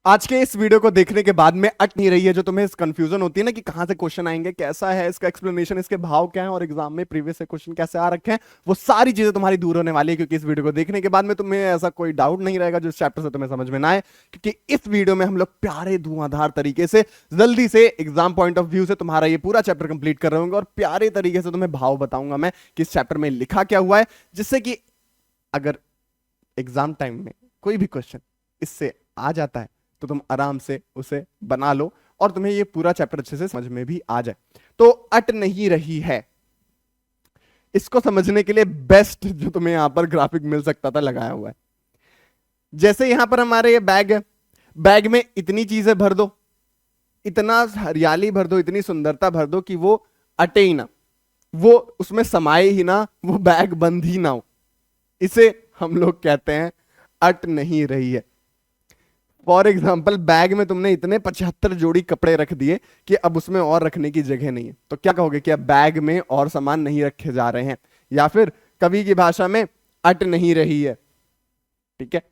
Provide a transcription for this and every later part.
आज के इस वीडियो को देखने के बाद में अट नहीं रही है जो तुम्हें कंफ्यूजन होती है ना कि कहां से क्वेश्चन आएंगे, कैसा है इसका एक्सप्लेनेशन, इसके भाव क्या है और एग्जाम में प्रीवियस से क्वेश्चन कैसे आ रखे हैं, वो सारी चीजें तुम्हारी दूर होने वाली है। क्योंकि इस वीडियो को देखने के बाद में तुम्हें ऐसा कोई डाउट नहीं रहेगा जो इस चैप्टर से तुम्हें समझ में ना आए, क्योंकि इस वीडियो में हम लोग प्यारे धुआंधार तरीके से जल्दी से एग्जाम पॉइंट ऑफ व्यू से तुम्हारा ये पूरा चैप्टर कंप्लीट कर रहे होंगे और प्यारे तरीके से तुम्हें भाव बताऊंगा मैं कि इस चैप्टर में लिखा क्या हुआ है, जिससे कि अगर एग्जाम टाइम में कोई भी क्वेश्चन इससे आ जाता है तो तुम आराम से उसे बना लो और तुम्हें ये पूरा चैप्टर अच्छे से समझ में भी आ जाए। तो अट नहीं रही है, इसको समझने के लिए बेस्ट जो तुम्हें यहां पर ग्राफिक मिल सकता था लगाया हुआ है। जैसे यहां पर हमारे ये बैग है, बैग में इतनी चीजें भर दो, इतना हरियाली भर दो, इतनी सुंदरता भर दो कि वो अटे ही ना, वो उसमें समाये ही ना, वो बैग बंद ही ना हो। इसे हम लोग कहते हैं अट नहीं रही है। फॉर एग्जाम्पल बैग में तुमने इतने 75 जोड़ी कपड़े रख दिए कि अब उसमें और रखने की जगह नहीं है, तो क्या कहोगे कि अब बैग में और सामान नहीं रखे जा रहे हैं, या फिर कवि की भाषा में अट नहीं रही है। ठीक है,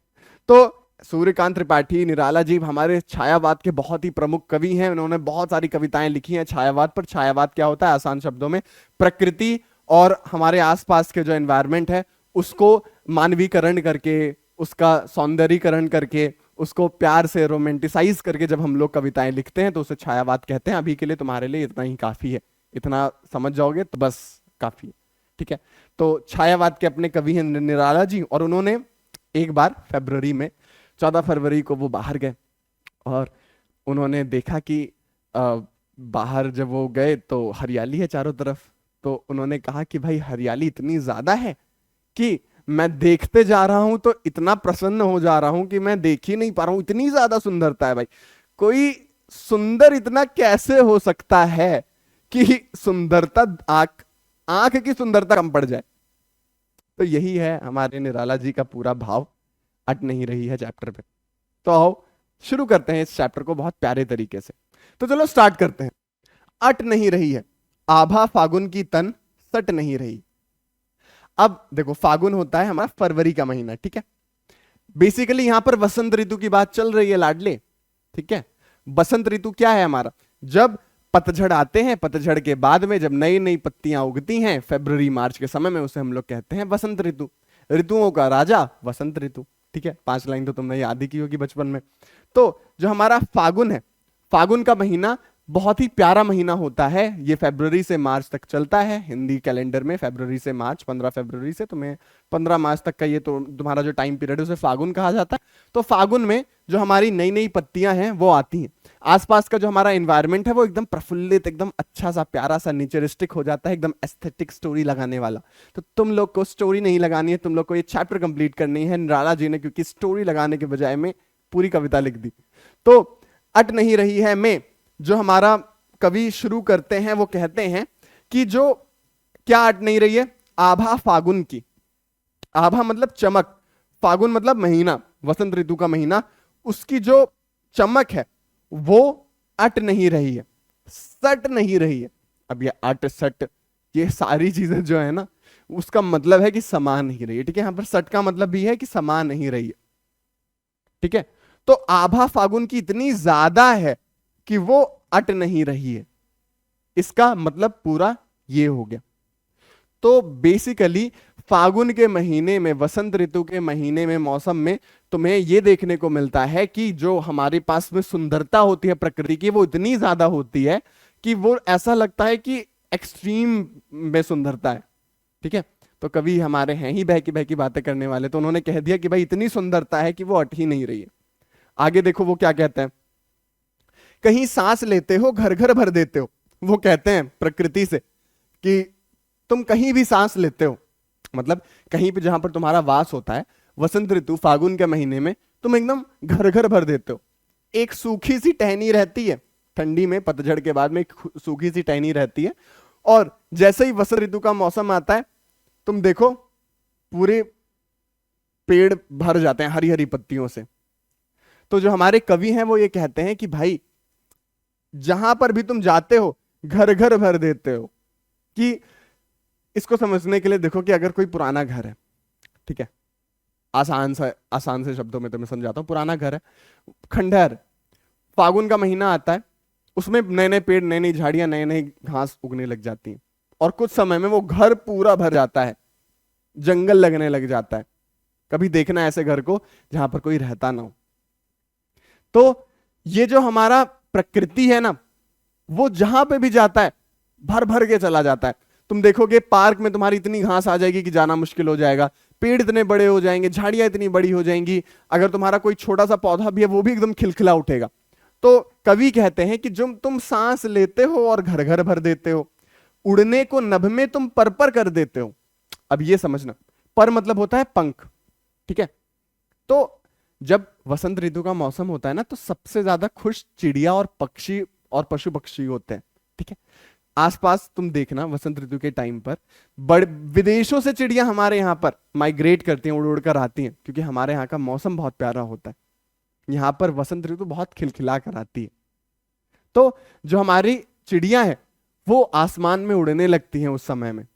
तो सूर्यकांत त्रिपाठी निराला जी हमारे छायावाद के बहुत ही प्रमुख कवि हैं। उन्होंने बहुत सारी कविताएं लिखी हैं छायावाद पर। छायावाद क्या होता है? आसान शब्दों में प्रकृति और हमारे आसपास के जो एनवायरमेंट है उसको मानवीकरण करके, उसका सौंदर्यीकरण करके, उसको प्यार से रोमांटिसाइज करके जब हम लोग कविताएं लिखते हैं तो उसे छायावाद कहते हैं। अभी के लिए तुम्हारे लिए इतना ही काफी है, इतना समझ जाओगे तो बस काफी है। ठीक है, तो छायावाद के अपने कवि हैं निराला जी, और उन्होंने एक बार फरवरी में 14 फरवरी को वो बाहर गए और उन्होंने देखा कि बाहर जब वो गए तो हरियाली है चारों तरफ। तो उन्होंने कहा कि भाई हरियाली इतनी ज्यादा है कि मैं देखते जा रहा हूं तो इतना प्रसन्न हो जा रहा हूं कि मैं देख ही नहीं पा रहा हूं, इतनी ज्यादा सुंदरता है। भाई कोई सुंदर इतना कैसे हो सकता है कि सुंदरता आंख आंख की सुंदरता कम पड़ जाए। तो यही है हमारे निराला जी का पूरा भाव, अट नहीं रही है चैप्टर पे। तो आओ शुरू करते हैं इस चैप्टर को बहुत प्यारे तरीके से। तो चलो स्टार्ट करते हैं। अट नहीं रही है, आभा फागुन की तन सट नहीं रही। अब देखो फागुन होता है हमारा फरवरी का महीना। ठीक है, बेसिकली यहां पर वसंत ऋतु की बात चल रही है लाडले। ठीक है, बसंत ऋतु क्या है हमारा? जब पतझड़ आते हैं, पतझड़ के बाद में जब नई नई पत्तियां उगती हैं फरवरी मार्च के समय में, उसे हम लोग कहते हैं बसंत ऋतु। ऋतुओं का राजा वसंत ऋतु। ठीक है, 5 लाइन तो तुमने याद ही की होगी बचपन में। तो जो हमारा फागुन है, फागुन का महीना बहुत ही प्यारा महीना होता है। ये फरवरी से मार्च तक चलता है हिंदी कैलेंडर में। फरवरी से मार्च, 15 फरवरी से तुम्हें 15 मार्च तक का ये तो तुम्हारा जो टाइम पीरियड है उसे फागुन कहा जाता है। तो फागुन में जो हमारी नई नई पत्तियां हैं वो आती हैं। आसपास का जो हमारा एनवायरमेंट है वो एकदम प्रफुल्लित, एकदम अच्छा सा प्यारा सा नेचरिस्टिक हो जाता है, एकदम एस्थेटिक स्टोरी लगाने वाला। तो तुम लोग को स्टोरी नहीं लगानी है, तुम लोग को ये चैप्टर कंप्लीट करनी है निराला जी ने, क्योंकि स्टोरी लगाने के बजाय में पूरी कविता लिख दी। तो अट नहीं रही है में जो हमारा कवि शुरू करते हैं वो कहते हैं कि जो क्या अट नहीं रही है, आभा फागुन की। आभा मतलब चमक, फागुन मतलब महीना, वसंत ऋतु का महीना, उसकी जो चमक है वो अट नहीं रही है, सट नहीं रही है। अब ये अट सट ये सारी चीजें जो है ना उसका मतलब है कि समा नहीं रही है। ठीक है, यहां पर सट का मतलब भी है कि समा नहीं रही है। ठीक है, तो आभा फागुन की इतनी ज्यादा है कि वो अट नहीं रही है, इसका मतलब पूरा ये हो गया। तो बेसिकली फागुन के महीने में, वसंत ऋतु के महीने में, मौसम में तुम्हें यह देखने को मिलता है कि जो हमारे पास में सुंदरता होती है प्रकृति की वो इतनी ज्यादा होती है कि वो ऐसा लगता है कि एक्सट्रीम में सुंदरता है। ठीक है, तो कवि हमारे हैं ही बह की बातें करने वाले, तो उन्होंने कह दिया कि भाई इतनी सुंदरता है कि वो अट ही नहीं रही है। आगे देखो वो क्या कहते हैं, कहीं सांस लेते हो घर घर भर देते हो। वो कहते हैं प्रकृति से कि तुम कहीं भी सांस लेते हो, मतलब कहीं पे जहां पर तुम्हारा वास होता है, वसंत ऋतु फागुन के महीने में तुम एकदम घर घर भर देते हो। एक सूखी सी टहनी रहती है ठंडी में, पतझड़ के बाद में एक सूखी सी टहनी रहती है, और जैसे ही वसंत ऋतु का मौसम आता है तुम देखो पूरे पेड़ भर जाते हैं हरी हरी पत्तियों से। तो जो हमारे कवि हैं वो ये कहते हैं कि भाई जहां पर भी तुम जाते हो घर घर भर देते हो। कि इसको समझने के लिए देखो कि अगर कोई पुराना घर है, ठीक है, आसान से शब्दों में तो मैं समझाता हूं, पुराना घर है, खंडहर, फागुन का महीना आता है, उसमें नए नए पेड़, नई नई झाड़ियां, नए नए घास उगने लग जाती हैं, और कुछ समय में वो घर पूरा भर जाता है, जंगल लगने लग जाता है। कभी देखना ऐसे घर को जहां पर कोई रहता ना हो। तो ये जो हमारा प्रकृति है ना, वो जहां पे भी जाता है भर भर के चला जाता है। तुम देखोगे पार्क में तुम्हारी इतनी घास आ जाएगी कि जाना मुश्किल हो जाएगा, पेड़ इतने बड़े हो जाएंगे, झाड़ियां इतनी बड़ी हो जाएंगी, अगर तुम्हारा कोई छोटा सा पौधा भी है वो भी एकदम खिलखिला उठेगा। तो कवि कहते हैं कि जो तुम सांस लेते हो और घर घर भर देते हो, उड़ने को नभ में तुम पर पर कर देते हो। अब ये समझना, पर मतलब होता है पंख, ठीक है। तो जब वसंत ऋतु का मौसम होता है ना, तो सबसे ज्यादा खुश चिड़िया और पक्षी और पशु पक्षी होते हैं, ठीक है। आसपास तुम देखना वसंत ऋतु के टाइम पर बड़े विदेशों से चिड़िया हमारे यहाँ पर माइग्रेट करती हैं, उड़ उड़ कर आती हैं, क्योंकि हमारे यहाँ का मौसम बहुत प्यारा होता है। यहाँ पर वसंत ऋतु बहुत खिलखिला कर आती है। तो जो हमारी चिड़िया है वो आसमान में उड़ने लगती हैं उस समय में,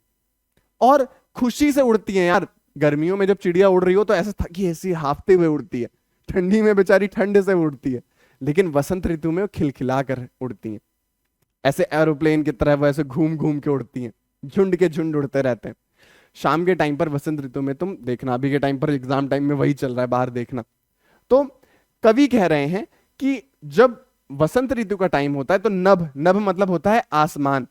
और खुशी से उड़ती हैं यार। गर्मियों में जब चिड़िया उड़ रही हो तो ऐसा थकी ऐसी हाफते हुए उड़ती है, ठंडी में बेचारी ठंड से उड़ती है, लेकिन वसंत ऋतु में वो खिलखिला कर उड़ती हैं, ऐसे एरोप्लेन की तरह वो ऐसे घूम घूम के उड़ती हैं, झुंड के झुंड उड़ते रहते हैं। शाम के टाइम पर वसंत ऋतु में तुम देखना, अभी के टाइम पर एग्जाम टाइम में वही चल रहा है, बाहर देखना। तो कवि कह रहे हैं कि जब वसंत ऋतु का टाइम होता है तो नभ, नभ मतलब होता है आसमान,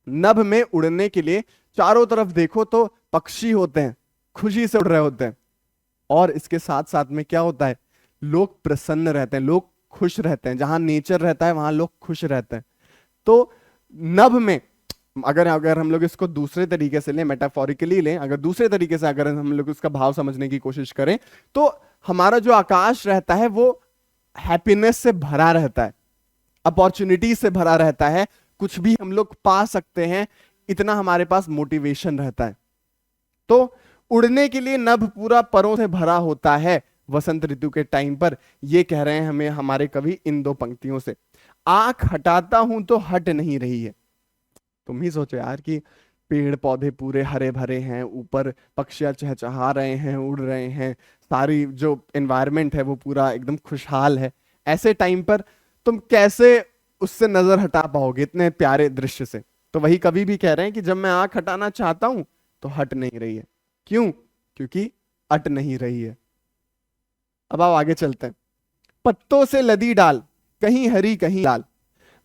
नभ में उड़ने के लिए चारों तरफ देखो तो पक्षी होते हैं, खुशी से उड़ रहे होते हैं। और इसके साथ साथ में क्या होता है, लोग प्रसन्न रहते हैं, लोग खुश रहते हैं। जहां नेचर रहता है वहां लोग खुश रहते हैं। तो नभ में अगर अगर हम लोग इसको दूसरे तरीके से लें, मेटाफोरिकली लें, अगर दूसरे तरीके से अगर हम लोग इसका भाव समझने की कोशिश करें, तो हमारा जो आकाश रहता है वो हैप्पीनेस से भरा रहता है, अपॉर्चुनिटी से भरा रहता है, कुछ भी हम लोग पा सकते हैं, इतना हमारे पास मोटिवेशन रहता है। तो उड़ने के लिए नभ पूरा परों से भरा होता है वसंत ऋतु के टाइम पर। ये कह रहे हैं हमें हमारे कवि इन दो पंक्तियों से। आंख हटाता हूं तो हट नहीं रही है। तुम ही सोचो यार कि पेड़ पौधे पूरे हरे भरे हैं, ऊपर पक्षियां चहचहा रहे हैं, उड़ रहे हैं, सारी जो एनवायरनमेंट है वो पूरा एकदम खुशहाल है। ऐसे टाइम पर तुम कैसे उससे नजर हटा पाओगे इतने प्यारे दृश्य से। तो वही कवि भी कह रहे हैं कि जब मैं आंख हटाना चाहता हूं तो हट नहीं रही है। क्यों? क्योंकि अट नहीं रही है। अब आओ आगे चलते हैं। पत्तों से लदी डाल, कहीं हरी कहीं लाल।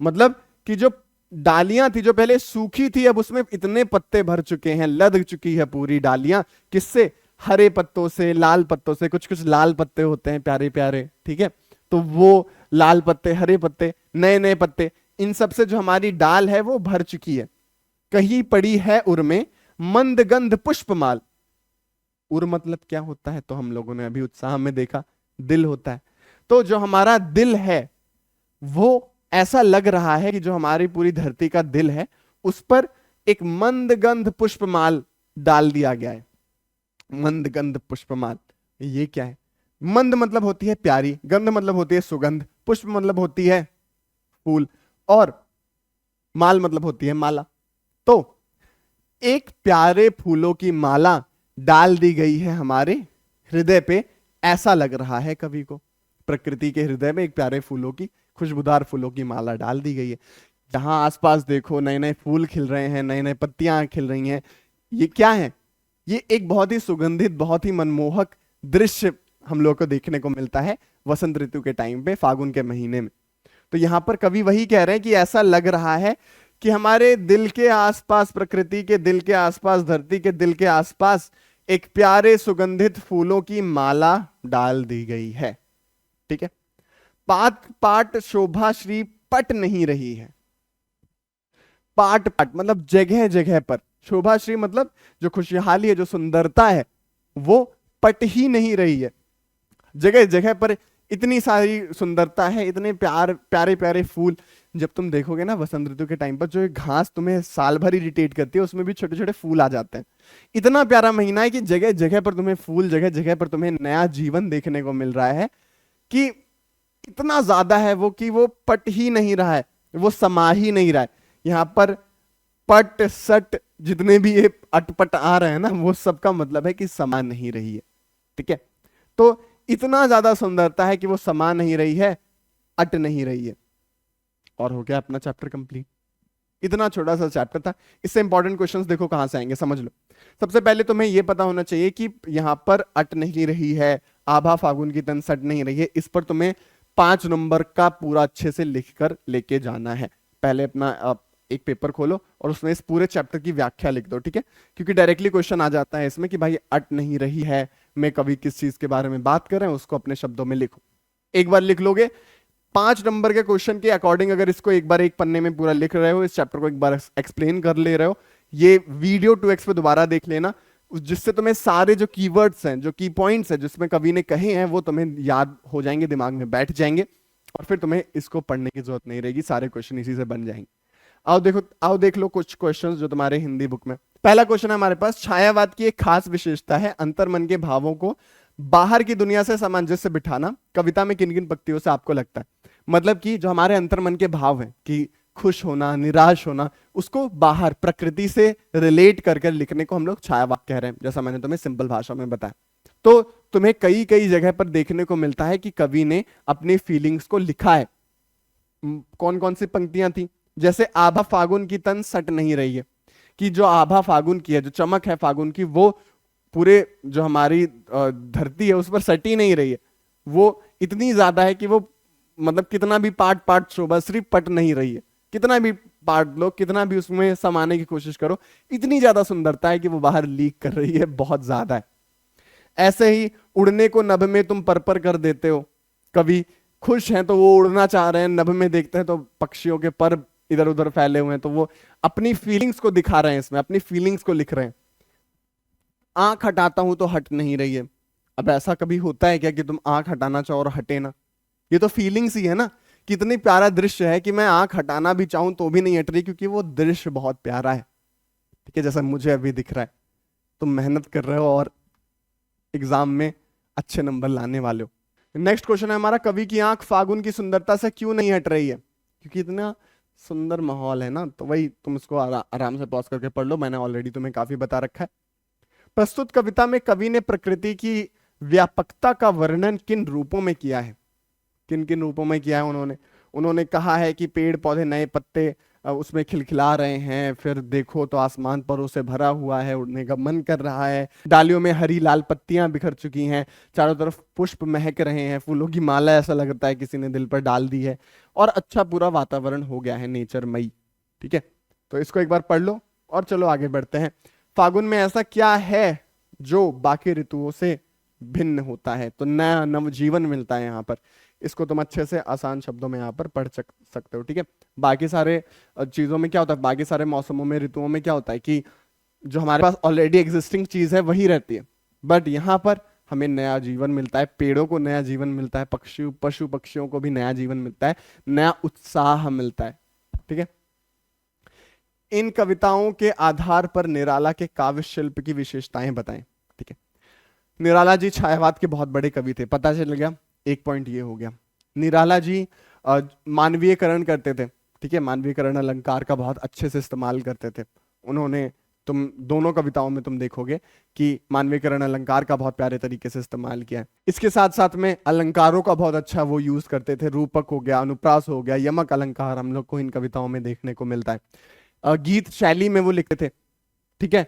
मतलब कि जो डालियां थी जो पहले सूखी थी, अब उसमें इतने पत्ते भर चुके हैं, लद चुकी है पूरी डालियां। किससे? हरे पत्तों से, लाल पत्तों से। कुछ कुछ लाल पत्ते होते हैं प्यारे प्यारे, ठीक है। तो वो लाल पत्ते, हरे पत्ते, नए नए पत्ते, इन सब से जो हमारी डाल है वो भर चुकी है। कहीं पड़ी है उर में मंद गंध पुष्पमाल। उर मतलब क्या होता है? तो हम लोगों ने अभी उत्साह में देखा, दिल होता है। तो जो हमारा दिल है वो ऐसा लग रहा है कि जो हमारी पूरी धरती का दिल है उस पर एक मंद गंध पुष्पमाल डाल दिया गया है। मंद गंध पुष्पमाल, ये क्या है? मंद मतलब होती है प्यारी, गंध मतलब होती है सुगंध, पुष्प मतलब होती है फूल, और माल मतलब होती है माला। तो एक प्यारे फूलों की माला डाल दी गई है हमारे हृदय पे, ऐसा लग रहा है कवि को। प्रकृति के हृदय में एक प्यारे फूलों की, खुशबूदार फूलों की माला डाल दी गई है। जहां आसपास देखो नए नए फूल खिल रहे हैं, नए नए पत्तियां खिल रही हैं। ये क्या है? ये एक बहुत ही सुगंधित, बहुत ही मनमोहक दृश्य हम लोग को देखने को मिलता है वसंत ऋतु के टाइम पे, फागुन के महीने में। तो यहां पर कवि वही कह रहे हैं कि ऐसा लग रहा है कि हमारे दिल के आसपास, प्रकृति के दिल के आसपास, धरती के दिल के आसपास एक प्यारे सुगंधित फूलों की माला डाल दी गई है, ठीक है। पात पाट शोभा श्री पट नहीं रही है। पाट पाट मतलब जगह जगह पर, शोभा श्री मतलब जो खुशहाली है, जो सुंदरता है, वो पट ही नहीं रही है। जगह जगह पर इतनी सारी सुंदरता है, इतने प्यारे प्यारे फूल। जब तुम देखोगे ना वसंत ऋतु के टाइम पर, जो घास तुम्हें साल भर इरिटेट करती है उसमें भी छोटे छोटे फूल आ जाते हैं। इतना प्यारा महीना है कि जगह जगह पर तुम्हें फूल, जगह जगह पर तुम्हें नया जीवन देखने को मिल रहा है, कि इतना ज्यादा है वो कि वो पट ही नहीं रहा है, वो समा ही नहीं रहा है। यहां पर पट सट जितने भी ये अटपट आ रहे हैं ना, वो सबका मतलब है कि समा नहीं रही है, ठीक है। तो इतना ज्यादा सुंदरता है कि वो समा नहीं रही है। अट नहीं रही है। और हो गया अपना चैप्टर कंप्लीट। इतना छोटा सा चैप्टर था। इससे इंपॉर्टेंट क्वेश्चंस देखो कहां से आएंगे, समझ लो। सबसे पहले तुम्हें यह पता होना चाहिए कि यहां पर अट नहीं रही है, आभा फागुन की तन सट नहीं रही है। इस पर तुम्हें 5 नंबर का पूरा अच्छे से लिखकर लेके जाना है। पहले अपना एक पेपर खोलो और उसमें इस पूरे चैप्टर की व्याख्या लिख दो, ठीक है। क्योंकि डायरेक्टली क्वेश्चन आ जाता है इसमें कि भाई अट नहीं रही है में कवि किस चीज के बारे में बात कर रहे हैं, उसको अपने शब्दों में लिखो। एक बार लिख लोगे, 5 नंबर के क्वेश्चन के अकॉर्डिंग अगर इसको एक बार एक पन्ने में पूरा लिख रहे हो, इस चैप्टर को एक बार एक्सप्लेन कर ले रहे हो, ये वीडियो 2x पे दोबारा देख लेना, जिससे तुम्हें सारे जो कीवर्ड्स हैं, जो की पॉइंट्स हैं जिसमें कवि ने कहे हैं, वो तुम्हें याद हो जाएंगे, दिमाग में बैठ जाएंगे और फिर तुम्हें इसको पढ़ने की जरूरत नहीं रहेगी, सारे क्वेश्चन इसी से बन जाएंगे। आओ देख लो कुछ क्वेश्चंस जो तुम्हारे हिंदी बुक में। पहला क्वेश्चन है हमारे पास, छायावाद की एक खास विशेषता है अंतर्मन के भावों को बाहर की दुनिया से सामंजस्य बिठाना। कविता में किन किन पंक्तियों से आपको लगता है? मतलब कि जो हमारे अंतर्मन के भाव हैं कि खुश होना, निराश होना, उसको बाहर प्रकृति से रिलेट करके लिखने को हम लोग छायावाद कह रहे हैं, जैसा मैंने तुम्हें सिंपल भाषा में बताया। तो तुम्हें कई कई जगह पर देखने को मिलता है कि कवि ने अपनी फीलिंग्स को लिखा है। कौन कौन सी पंक्तियां थी? जैसे आभा फागुन की तन सट नहीं रही है, कि जो आभा फागुन की है, जो चमक है फागुन की, वो पूरे जो हमारी धरती है उस पर सटी नहीं रही है। वो इतनी ज्यादा है कि वो मतलब कितना भी पाट पाट शोभा सिर्फ पट नहीं रही है। कितना भी पाट लो, कितना भी उसमें समाने की कोशिश करो, इतनी ज्यादा सुंदरता है कि वो बाहर लीक कर रही है, बहुत ज्यादा है। ऐसे ही उड़ने को नभ में तुम पर कर देते हो। कभी खुश हैं तो वो उड़ना चाह रहे हैं, नभ में देखते हैं तो पक्षियों के पर इधर उधर फैले हुए हैं, तो वो अपनी फीलिंग्स को दिखा रहे हैं, इसमें अपनी फीलिंग्स को लिख रहे हैं। आंख हटाता हूं तो हट नहीं रही है। अब ऐसा कभी होता है क्या कि तुम आंख हटाना चाहो और हटे ना? ये तो फीलिंग्स ही है ना। कितनी प्यारा दृश्य है कि मैं आंख हटाना भी चाहूं तो भी नहीं हट रही, क्योंकि वो दृश्य बहुत प्यारा है, ठीक है, जैसा मुझे अभी दिख रहा है। तुम मेहनत कर रहे हो और एग्जाम में अच्छे नंबर लाने वाले हो। नेक्स्ट क्वेश्चन है हमारा, कवि की आंख फागुन की सुंदरता से क्यों नहीं हट रही है? क्योंकि इतना सुंदर माहौल है ना। तो वही तुम इसको आराम से पॉज करके पढ़ लो, मैंने ऑलरेडी तुम्हें काफी बता रखा है। प्रस्तुत कविता में कवि ने प्रकृति की व्यापकता का वर्णन किन रूपों में किया है? किन किन रूपों में किया है उन्होंने कहा है कि पेड़ पौधे नए पत्ते उसमें खिलखिला रहे हैं, फिर देखो तो आसमान पर उसे भरा हुआ है, उड़ने का मन कर रहा है, डालियों में हरी लाल पत्तियां बिखर चुकी हैं, चारों तरफ पुष्प महक रहे हैं, फूलों की माला ऐसा लगता है किसी ने दिल पर डाल दी है, और अच्छा पूरा वातावरण हो गया है नेचरमयी। ठीक है, तो इसको एक बार पढ़ लो और चलो आगे बढ़ते हैं। फागुन में ऐसा क्या है जो बाकी ऋतुओं से भिन्न होता है? तो नया नवजीवन मिलता है यहाँ पर। इसको तुम अच्छे से आसान शब्दों में यहाँ पर पढ़ सकते हो, ठीक है। बाकी सारे चीजों में क्या होता है, बाकी सारे मौसमों में, ऋतुओं में क्या होता है कि जो हमारे पास ऑलरेडी एग्जिस्टिंग चीज है वही रहती है, बट यहाँ पर हमें नया जीवन मिलता है, पेड़ों को नया जीवन मिलता है, पशु पक्षियों को भी नया जीवन मिलता है, नया उत्साह मिलता है, ठीक है। इन कविताओं के आधार पर निराला के काव्य शिल्प की विशेषताएं बताएं, ठीक है। निराला जी छायावाद के बहुत बड़े कवि थे, पता चल गया। एक पॉइंट ये हो गया। निराला जी मानवीयकरण करते थे, ठीक है, मानवीयकरण अलंकार का बहुत अच्छे से इस्तेमाल करते थे उन्होंने। तुम दोनों कविताओं में तुम देखोगे कि मानवीयकरण अलंकार का बहुत प्यारे तरीके से इस्तेमाल किया है। इसके साथ साथ में अलंकारों का बहुत अच्छा वो यूज करते थे। रूपक हो गया, अनुप्रास हो गया, यमक अलंकार हम लोग को इन कविताओं में देखने को मिलता है। गीत शैली में वो लिखते थे, ठीक है।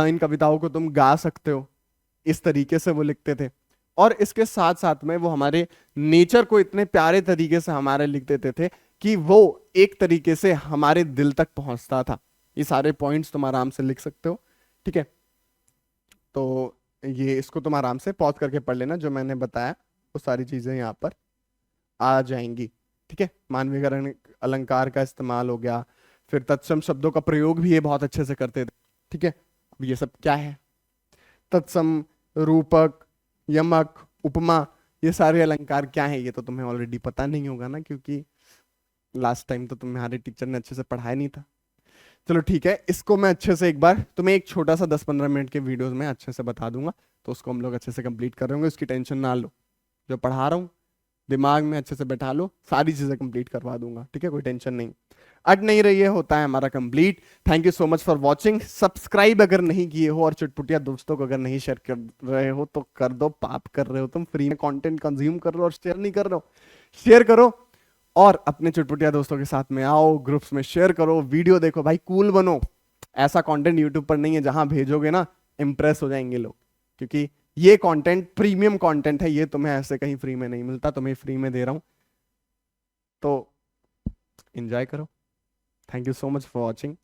इन कविताओं को तुम गा सकते हो, इस तरीके से वो लिखते थे। और इसके साथ साथ में वो हमारे नेचर को इतने प्यारे तरीके से हमारे लिख देते थे कि वो एक तरीके से हमारे दिल तक पहुंचता था। ये सारे पॉइंट्स तुम आराम से लिख सकते हो, ठीक है। तो ये इसको तुम आराम से पॉज करके पढ़ लेना, जो मैंने बताया वो सारी चीजें यहाँ पर आ जाएंगी, ठीक है। मानवीयकरण अलंकार का इस्तेमाल हो गया, फिर तत्सम शब्दों का प्रयोग भी ये बहुत अच्छे से करते थे, ठीक है। अब ये सब क्या है? तत्सम, रूपक, यमक, उपमा, ये सारे अलंकार क्या है? ये तो तुम्हें ऑलरेडी पता नहीं होगा ना, क्योंकि लास्ट टाइम तो तुम्हारे टीचर ने अच्छे से पढ़ाया नहीं था। चलो ठीक है, इसको मैं अच्छे से एक बार तुम्हें एक छोटा सा 10-15 मिनट के वीडियोस में अच्छे से बता दूंगा, तो उसको हम लोग अच्छे से कंप्लीट कर रहे होंगे। उसकी टेंशन ना लो, जो पढ़ा रहा हूँ दिमाग में अच्छे से बैठा लो, सारी चीजें कंप्लीट करवा दूंगा, ठीक है, कोई टेंशन नहीं। अट नहीं रही है होता है हमारा complete. Thank you so much for watching. Subscribe अगर नहीं किए हो और चुटपुटिया दोस्तों को अगर नहीं शेयर कर रहे हो तो कर दो, पाप कर रहे हो तुम, फ्री में कंटेंट कंज्यूम कर रहे हो और शेयर नहीं कर रहे हो, शेयर करो। और अपने चुटपुटिया दोस्तों के साथ में आओ, ग्रुप्स में शेयर करो, वीडियो देखो भाई, कूल बनो। ऐसा कंटेंट यूट्यूब पर नहीं है जहां भेजोगे ना इम्प्रेस हो जाएंगे लोग, क्योंकि ये कंटेंट प्रीमियम कंटेंट है, ये तुम्हें ऐसे कहीं फ्री में नहीं मिलता, तुम्हें फ्री में दे रहा हूं, तो एंजॉय करो। Thank you so much for watching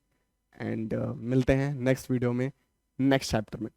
and मिलते हैं नेक्स्ट वीडियो में, नेक्स्ट चैप्टर में।